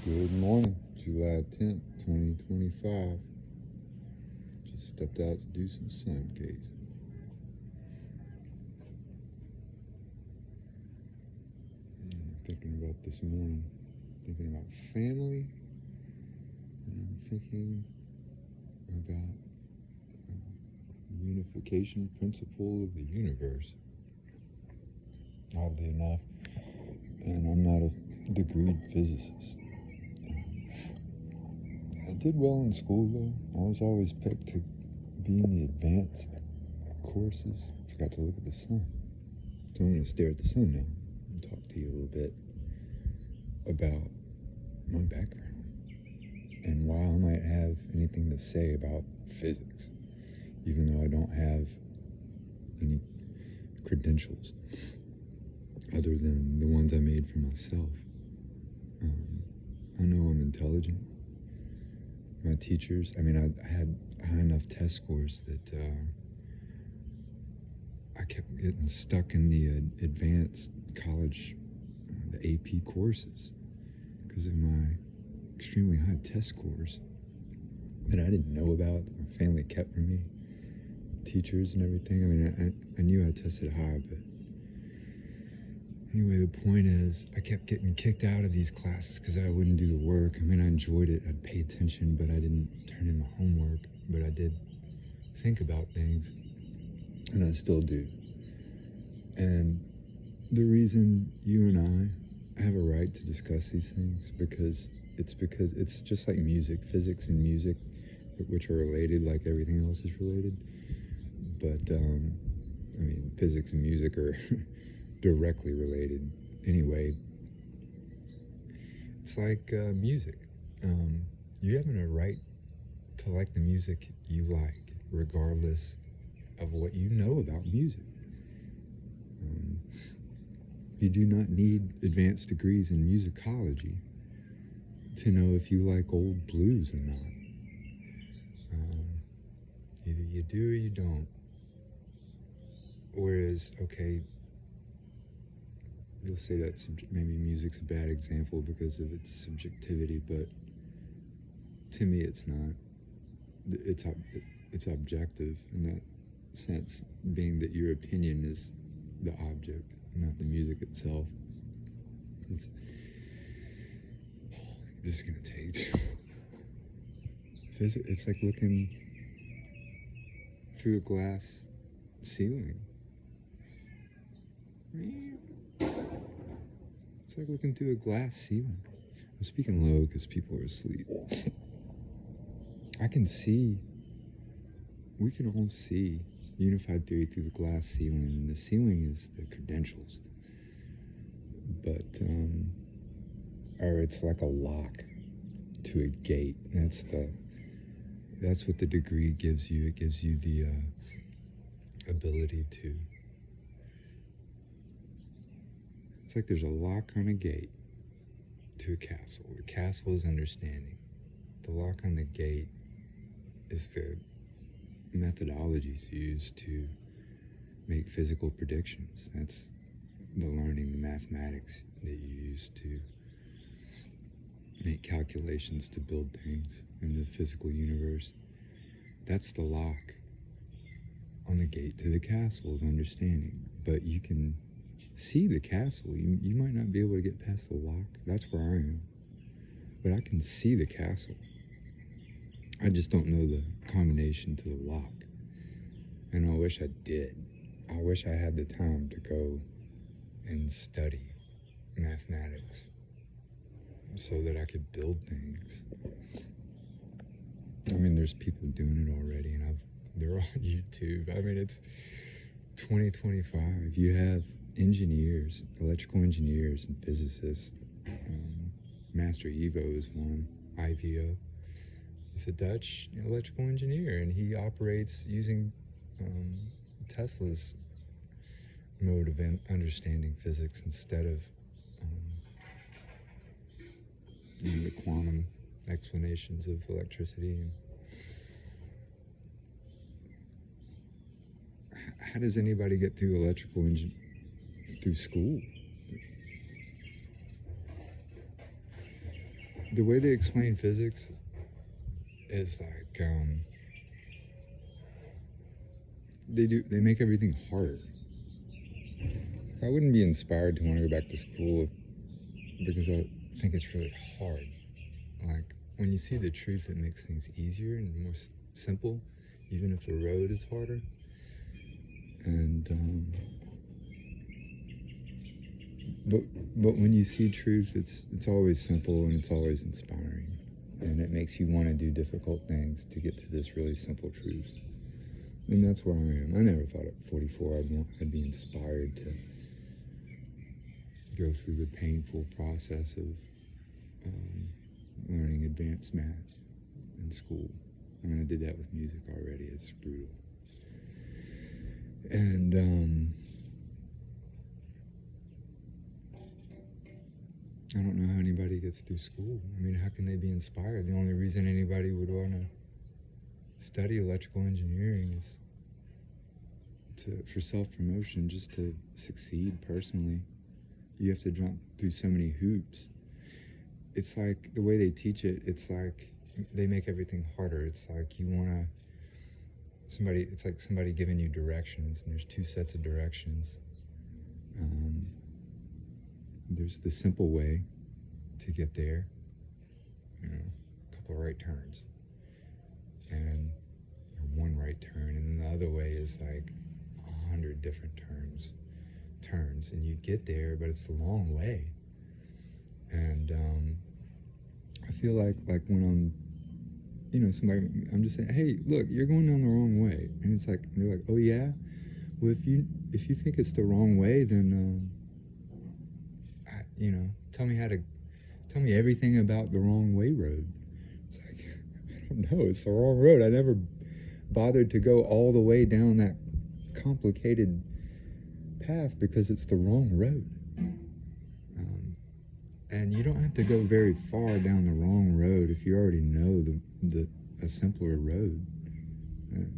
Good morning, July 10th, 2025. Just stepped out to do some sun gazing. Thinking about this morning, thinking about family, and I'm thinking about the unification principle of the universe. Oddly enough, and I'm not a degreed physicist. I did well in school though. I was always picked to be in the advanced courses. Forgot to look at the sun. So I'm going to stare at the sun now and talk to you a little bit about my background and why I might have anything to say about physics, even though I don't have any credentials other than the ones I made for myself. I know I'm intelligent. My teachers, I had high enough test scores that I kept getting stuck in the advanced college, the AP courses, because of my extremely high test scores that I didn't know about, that my family kept from me, teachers and everything. I knew I tested high, but anyway, the point is, I kept getting kicked out of these classes because I wouldn't do the work. I enjoyed it. I'd pay attention, but I didn't turn in my homework. But I did think about things, and I still do. And the reason you and I have a right to discuss these things because it's just like music, physics and music, which are related like everything else is related. But, physics and music are directly related anyway. It's like music. You have a right to like the music you like, regardless of what you know about music. You do not need advanced degrees in musicology to know if you like old blues or not. Either you do or you don't. Whereas, okay, you'll say that maybe music's a bad example because of its subjectivity, but to me it's not. It's objective in that sense, being that your opinion is the object, not the music itself. This is gonna take. It's like looking through a glass ceiling. It's like looking through a glass ceiling. I'm speaking low because people are asleep. We can all see unified theory through the glass ceiling, and the ceiling is the credentials. But, or it's like a lock to a gate. That's what the degree gives you. It gives you the ability to. It's like there's a lock on a gate to a castle. The castle is understanding. The lock on the gate is the methodologies used to make physical predictions. That's the learning, the mathematics that you use to make calculations to build things in the physical universe. That's the lock on the gate to the castle of understanding. But you can see the castle. You might not be able to get past the lock. That's where I am. But I can see the castle. I just don't know the combination to the lock. And I wish I did. I wish I had the time to go and study mathematics so that I could build things. There's people doing it already, and they're on YouTube. It's 2025. You have engineers, electrical engineers and physicists. Master Evo is one, IVO. He's a Dutch electrical engineer, and he operates using Tesla's mode of understanding physics instead of the quantum explanations of electricity. And how does anybody get through electrical through school? the way they explain physics is like they make everything harder. I wouldn't be inspired to want to go back to school because I think it's really hard. Like when you see the truth, it makes things easier and more simple, even if the road is harder. And but when you see truth, it's always simple and it's always inspiring, and it makes you want to do difficult things to get to this really simple truth. And that's where I am. I never thought at 44 I'd be inspired to go through the painful process of learning advanced math in school. I mean, I did that with music already. It's brutal. And I don't know how anybody gets through school. I mean, how can they be inspired? The only reason anybody would want to study electrical engineering is for self-promotion, just to succeed personally. You have to jump through so many hoops. It's like the way they teach it, it's like they make everything harder. It's like you want to, it's like somebody giving you directions, and there's two sets of directions. There's the simple way to get there, a couple of right turns, and one right turn, and then the other way is like 100 different turns, and you get there, but it's the long way. And I feel like when I'm just saying, hey, look, you're going down the wrong way, and it's like they're like, oh yeah, well if you think it's the wrong way, then tell me everything about the wrong way road. It's like, I don't know, it's the wrong road. I never bothered to go all the way down that complicated path because it's the wrong road. And you don't have to go very far down the wrong road if you already know a simpler road.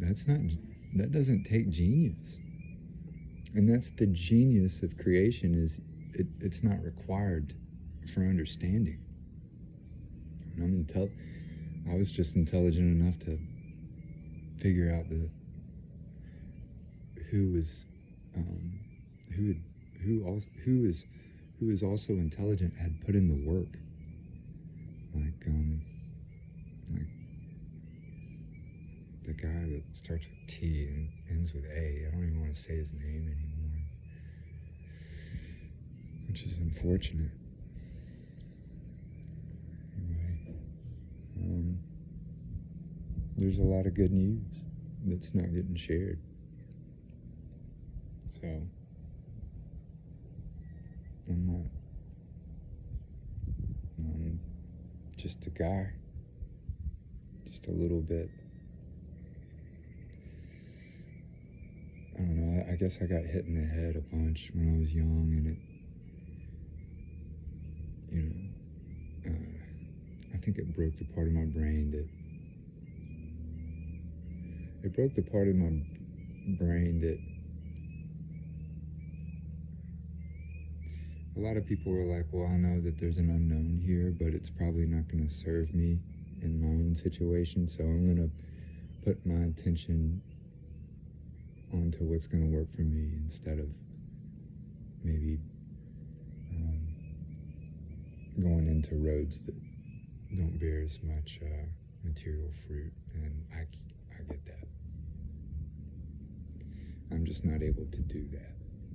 That doesn't take genius. And that's the genius of creation, is it's not required for understanding. I was just intelligent enough to figure out who is also intelligent had put in the work. Like the guy that starts with T and ends with A. I don't even want to say his name anymore, which is unfortunate. Anyway, there's a lot of good news that's not getting shared. So I'm just a guy, just a little bit. I don't know, I guess I got hit in the head a bunch when I was young, and I think it broke the part of my brain that a lot of people were like, well, I know that there's an unknown here, but it's probably not going to serve me in my own situation, so I'm going to put my attention onto what's going to work for me instead of maybe going into roads that don't bear as much material fruit. And I get that. I'm just not able to do that.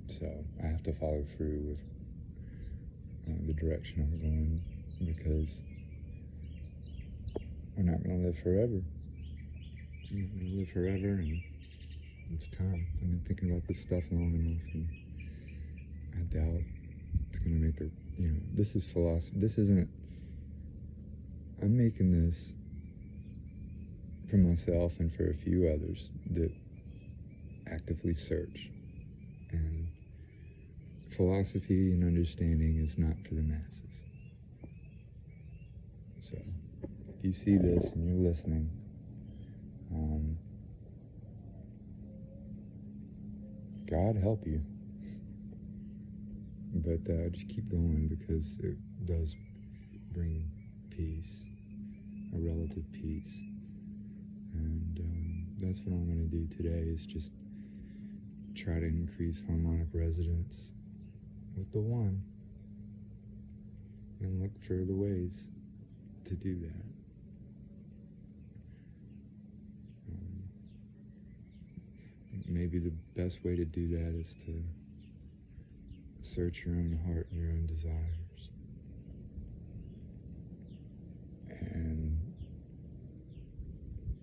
So I have to follow through with the direction I'm going, because we're not going to live forever. We're not going to live forever, and it's time. I've been thinking about this stuff long enough, and I doubt it's going to make this is philosophy. This isn't, I'm making this for myself and for a few others that actively search. And philosophy and understanding is not for the masses. So, if you see this and you're listening, God help you. But just keep going, because it does bring peace, a relative peace. And that's what I'm going to do today, is just try to increase harmonic resonance with the one and look for the ways to do that. Maybe the best way to do that is to search your own heart and your own desires. And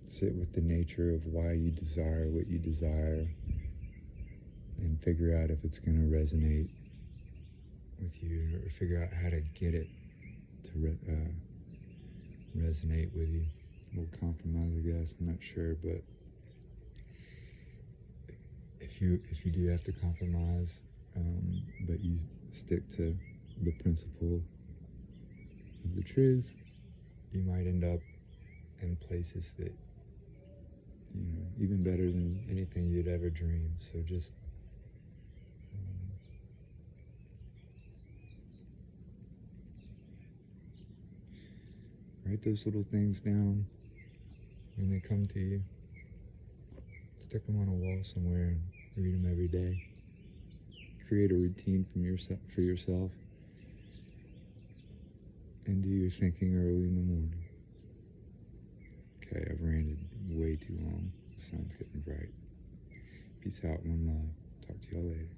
sit with the nature of why you desire what you desire, and figure out if it's going to resonate with you, or figure out how to get it to resonate with you. A little compromise, I guess, I'm not sure, but if you do have to compromise, but you stick to the principle of the truth, you might end up in places that, even better than anything you'd ever dreamed. So just write those little things down when they come to you. Stick them on a wall somewhere and read them every day. Create a routine for yourself, and do your thinking early in the morning. Okay, I've ranted way too long. The sun's getting bright. Peace out, one love. Talk to y'all later.